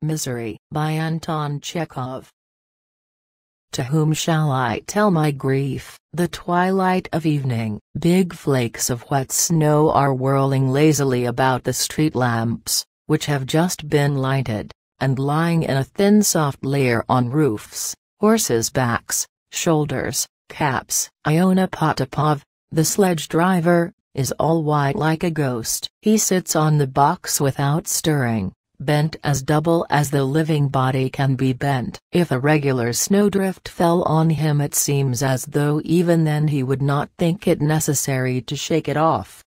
Misery by Anton Chekhov. To whom shall I tell my grief? The twilight of evening. Big flakes of wet snow are whirling lazily about the street lamps, which have just been lighted, and lying in a thin soft layer on roofs, horses' backs, shoulders, caps. Iona Potapov, the sledge driver, is all white like a ghost. He sits on the box without stirring, bent as double as the living body can be bent. If a regular snowdrift fell on him, it seems as though even then he would not think it necessary to shake it off.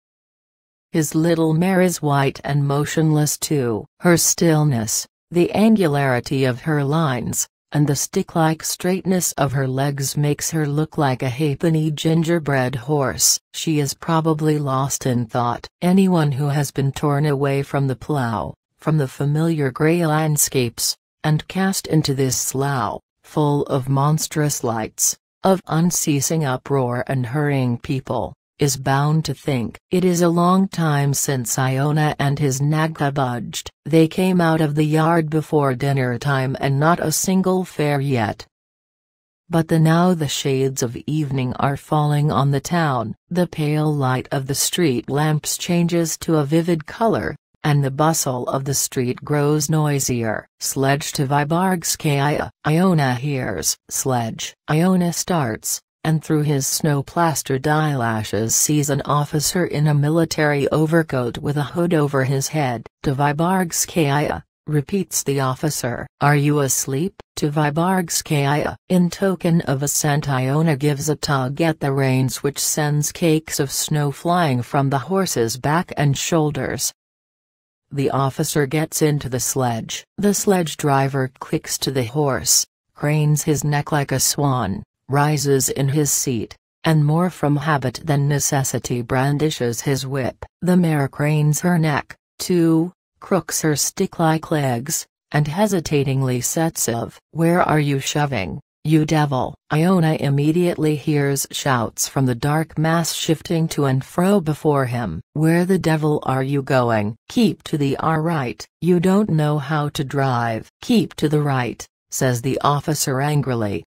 His little mare is white and motionless too. Her stillness, the angularity of her lines, and the stick-like straightness of her legs makes her look like a halfpenny gingerbread horse. She is probably lost in thought. Anyone who has been torn away from the plough, from the familiar grey landscapes, and cast into this slough, full of monstrous lights, of unceasing uproar and hurrying people, is bound to think. It is a long time since Iona and his nagga budged. They came out of the yard before dinner time and not a single fare yet. But now the shades of evening are falling on the town. The pale light of the street lamps changes to a vivid color, and the bustle of the street grows noisier. Sledge to Vyborgskaya. Iona hears sledge. Iona starts, and through his snow-plastered eyelashes sees an officer in a military overcoat with a hood over his head. To Vyborgskaya, repeats the officer. Are you asleep? To Vyborgskaya. In token of assent, Iona gives a tug at the reins which sends cakes of snow flying from the horse's back and shoulders. The officer gets into the sledge. The sledge driver clicks to the horse, cranes his neck like a swan, rises in his seat, and more from habit than necessity brandishes his whip. The mare cranes her neck, too, crooks her stick-like legs, and hesitatingly sets of. Where are you shoving, you devil? Iona immediately hears shouts from the dark mass shifting to and fro before him. Where the devil are you going? Keep to the right. You don't know how to drive. Keep to the right, says the officer angrily.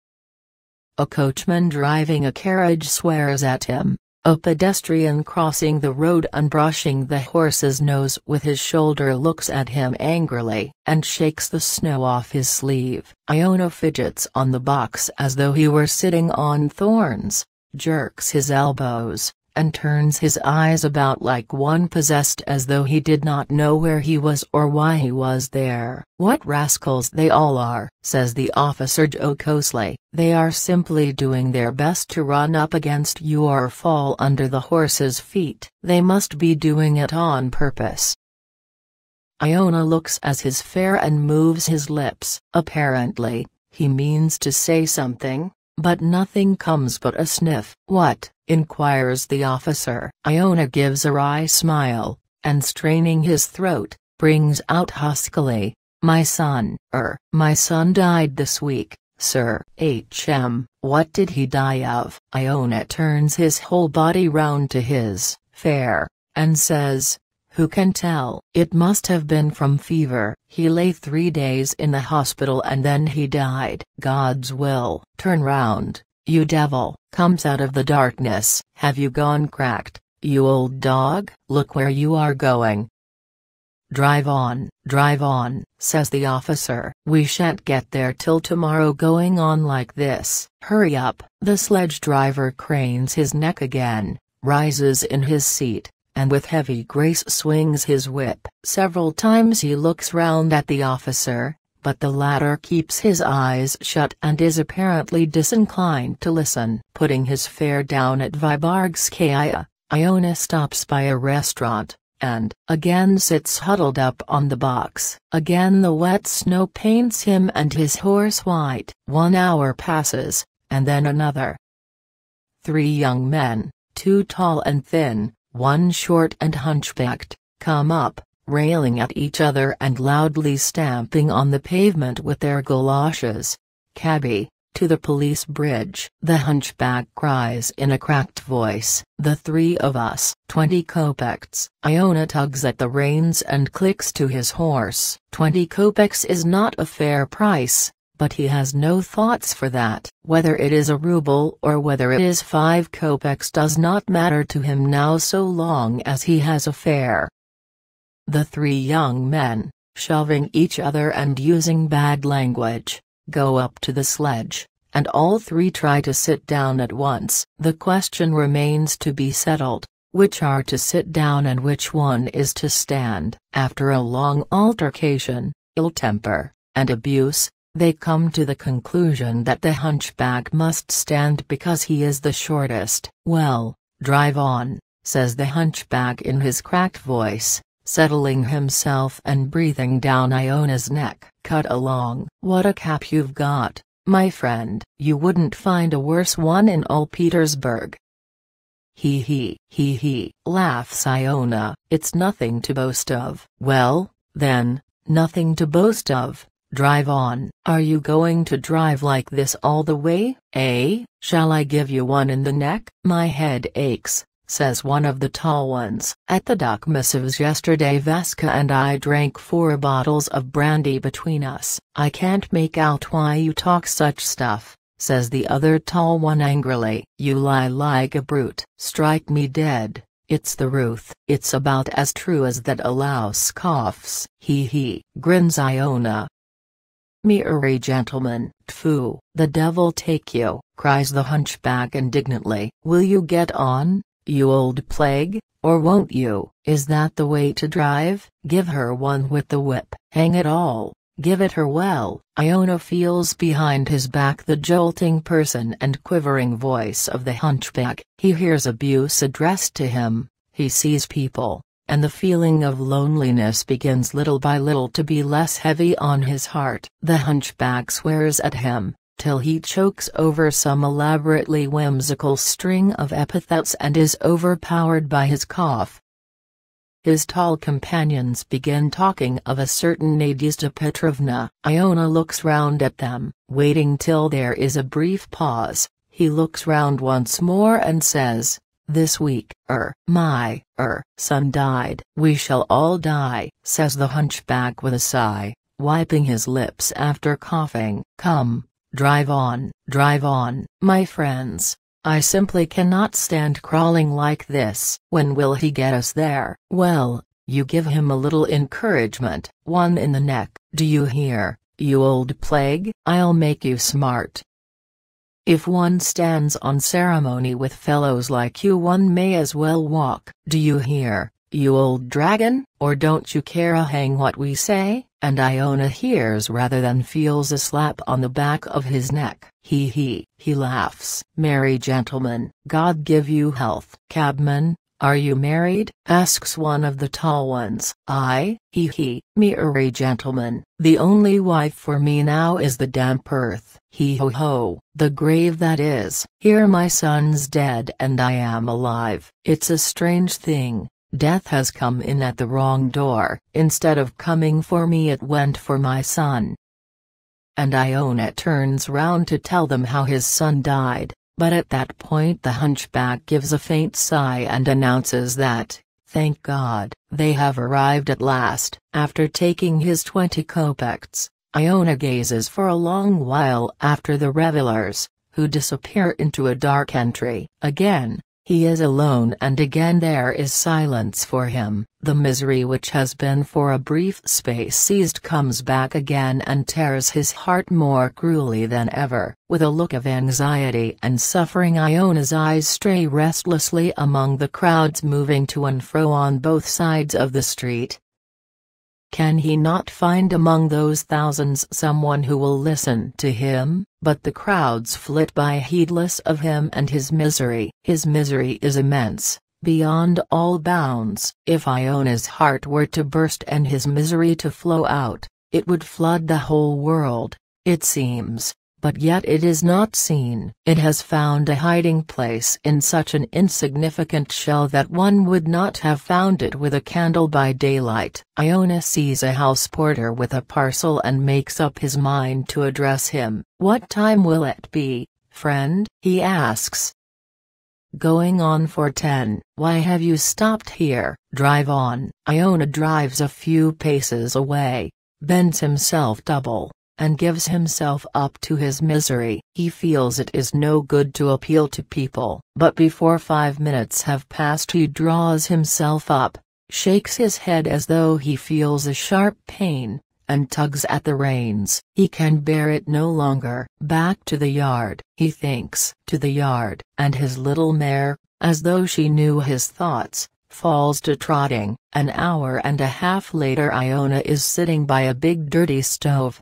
A coachman driving a carriage swears at him. A pedestrian crossing the road unbrushing the horse's nose with his shoulder looks at him angrily, and shakes the snow off his sleeve. Iona fidgets on the box as though he were sitting on thorns, jerks his elbows, and turns his eyes about like one possessed as though he did not know where he was or why he was there. What rascals they all are, says the officer jocosely. They are simply doing their best to run up against you or fall under the horse's feet. They must be doing it on purpose. Iona looks as his fare and moves his lips. Apparently, he means to say something, but nothing comes but a sniff. What? Inquires the officer. Iona gives a wry smile, and straining his throat, brings out huskily, my son. My son died this week, sir. What did he die of? Iona turns his whole body round to his fare, and says, who can tell? It must have been from fever. He lay 3 days in the hospital and then he died. God's will. Turn round, you devil, comes out of the darkness. Have you gone cracked, you old dog? Look where you are going. Drive on, says the officer. We shan't get there till tomorrow going on like this. Hurry up. The sledge driver cranes his neck again, rises in his seat, and with heavy grace swings his whip. Several times he looks round at the officer, but the latter keeps his eyes shut and is apparently disinclined to listen. Putting his fare down at Vyborgskaya, Iona stops by a restaurant, and again sits huddled up on the box. Again the wet snow paints him and his horse white. 1 hour passes, and then another. 3 young men, 2 tall and thin, 1 short and hunchbacked, come up, railing at each other and loudly stamping on the pavement with their goloshes. Cabby, To the police bridge, the hunchback cries in a cracked voice, "The three of us, 20 kopecks." Iona tugs at the reins and clicks to his horse. 20 kopecks is not a fair price, but he has no thoughts for that. Whether it is a ruble or whether it is 5 kopecks does not matter to him now so long as he has a fare. The three young men, shoving each other and using bad language, go up to the sledge, and all three try to sit down at once. The question remains to be settled, which are to sit down and which one is to stand. After a long altercation, ill temper, and abuse, they come to the conclusion that the hunchback must stand because he is the shortest. "Well, drive on," says the hunchback in his cracked voice, settling himself and breathing down Iona's neck. "Cut along." "What a cap you've got, my friend. You wouldn't find a worse one in all Petersburg." He, laughs Iona. "It's nothing to boast of." "Well, then, nothing to boast of. Drive on." "Are you going to drive like this all the way, eh? Shall I give you one in the neck?" "My head aches," says one of the tall ones. "At the Duck Missives yesterday Vaska and I drank 4 bottles of brandy between us." "I can't make out why you talk such stuff," says the other tall one angrily. "You lie like a brute." "Strike me dead, it's the truth." "It's about as true as that a louse coughs." Grins Iona. "Merry gentlemen." "Tfu, the devil take you," cries the hunchback indignantly. "Will you get on, you old plague, or won't you?" "Is that the way to drive?" "Give her one with the whip." "Hang it all, give it her well." Iona feels behind his back the jolting person and quivering voice of the hunchback. He hears abuse addressed to him, he sees people, and the feeling of loneliness begins little by little to be less heavy on his heart. The hunchback swears at him, till he chokes over some elaborately whimsical string of epithets and is overpowered by his cough. His tall companions begin talking of a certain Nadezhda Petrovna. Iona looks round at them, waiting till there is a brief pause. He looks round once more and says, "This week, my son died." "We shall all die," says the hunchback with a sigh, wiping his lips after coughing. "Come, drive on, my friends. I simply cannot stand crawling like this." "When will he get us there?" "Well, you give him a little encouragement." "One in the neck." "Do you hear, you old plague? I'll make you smart. If one stands on ceremony with fellows like you, one may as well walk." "Do you hear, you old dragon? Or don't you care a hang what we say?" And Iona hears rather than feels a slap on the back of his neck. He laughs. "Merry gentlemen, God give you health." "Cabman, are you married?" asks one of the tall ones. "I, merry gentlemen, the only wife for me now is the damp earth." Ho, the grave that is. "Here my son's dead and I am alive." It's a strange thing, death has come in at the wrong door. Instead of coming for me it went for my son. And Iona turns round to tell them how his son died, but at that point the hunchback gives a faint sigh and announces that, thank God, they have arrived at last. After taking his 20 kopecks, Iona gazes for a long while after the revelers, who disappear into a dark entry. Again, he is alone and again there is silence for him. The misery which has been for a brief space seized comes back again and tears his heart more cruelly than ever. With a look of anxiety and suffering, Iona's eyes stray restlessly among the crowds moving to and fro on both sides of the street. Can he not find among those thousands someone who will listen to him? But the crowds flit by heedless of him and his misery. His misery is immense, beyond all bounds. If Iona's heart were to burst and his misery to flow out, it would flood the whole world, it seems, but yet it is not seen. It has found a hiding place in such an insignificant shell that one would not have found it with a candle by daylight. Iona sees a house porter with a parcel and makes up his mind to address him. "What time will it be, friend?" he asks. "Going on for 10. Why have you stopped here?" "Drive on." Iona drives a few paces away, bends himself double, and gives himself up to his misery. He feels it is no good to appeal to people. But before 5 minutes have passed he draws himself up, shakes his head as though he feels a sharp pain, and tugs at the reins. He can bear it no longer. Back to the yard, he thinks. To the yard. And his little mare, as though she knew his thoughts, falls to trotting. An hour and a half later Iona is sitting by a big dirty stove.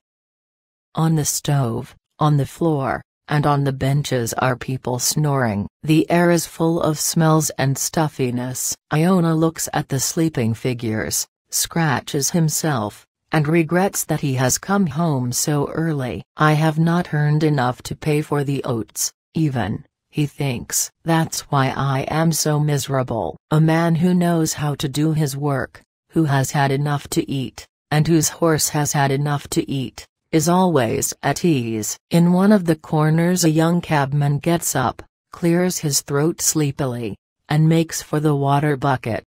On the stove, on the floor, and on the benches are people snoring. The air is full of smells and stuffiness. Iona looks at the sleeping figures, scratches himself, and regrets that he has come home so early. "I have not earned enough to pay for the oats, even," he thinks. "That's why I am so miserable." A man who knows how to do his work, who has had enough to eat, and whose horse has had enough to eat, is always at ease. In one of the corners a young cabman gets up, clears his throat sleepily, and makes for the water bucket.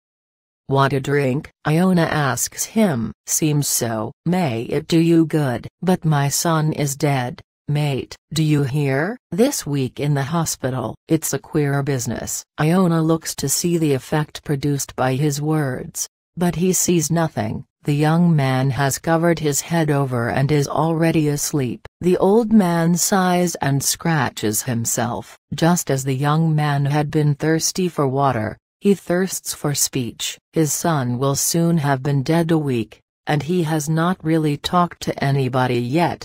"Want a drink?" Iona asks him. "Seems so." "May it do you good." "But my son is dead, mate. Do you hear? This week in the hospital." It's a queer business. Iona looks to see the effect produced by his words, but he sees nothing. The young man has covered his head over and is already asleep. The old man sighs and scratches himself. Just as the young man had been thirsty for water, he thirsts for speech. His son will soon have been dead a week, and he has not really talked to anybody yet.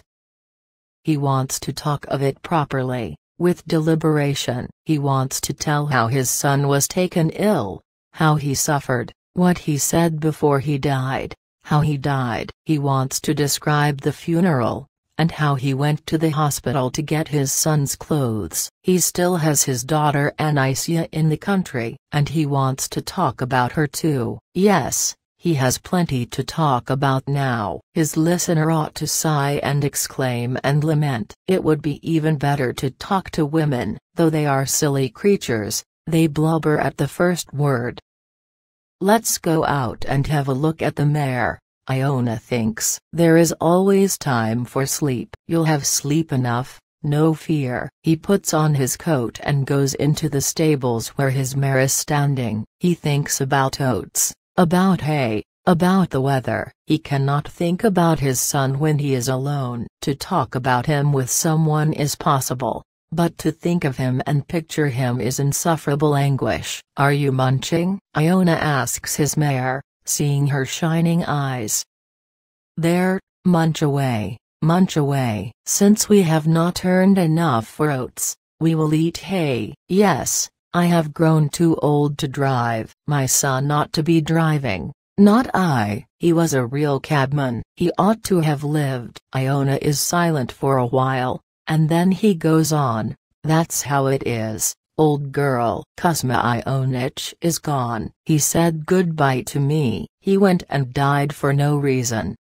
He wants to talk of it properly, with deliberation. He wants to tell how his son was taken ill, how he suffered, what he said before he died, how he died. He wants to describe the funeral, and how he went to the hospital to get his son's clothes. He still has his daughter Anicia in the country, and he wants to talk about her too. Yes, he has plenty to talk about now. His listener ought to sigh and exclaim and lament. It would be even better to talk to women, though they are silly creatures, they blubber at the first word. "Let's go out and have a look at the mare," Iona thinks. There is always time for sleep. "You'll have sleep enough, no fear." He puts on his coat and goes into the stables where his mare is standing. He thinks about oats, about hay, about the weather. He cannot think about his son when he is alone. To talk about him with someone is possible, but to think of him and picture him is insufferable anguish. "Are you munching?" Iona asks his mare, seeing her shining eyes. "There, munch away, munch away. Since we have not earned enough for oats, we will eat hay." "Yes, I have grown too old to drive." "My son ought to be driving, not I. He was a real cabman. He ought to have lived." Iona is silent for a while, and then he goes on, "That's how it is, old girl. Kuzma Ionich is gone. He said goodbye to me. He went and died for no reason.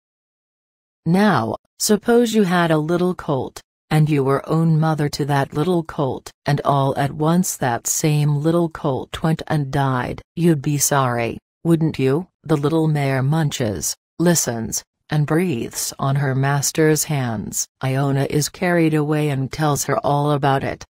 Now, suppose you had a little colt, and you were own mother to that little colt, and all at once that same little colt went and died. You'd be sorry, wouldn't you?" The little mare munches, listens, and breathes on her master's hands. Iona is carried away and tells her all about it.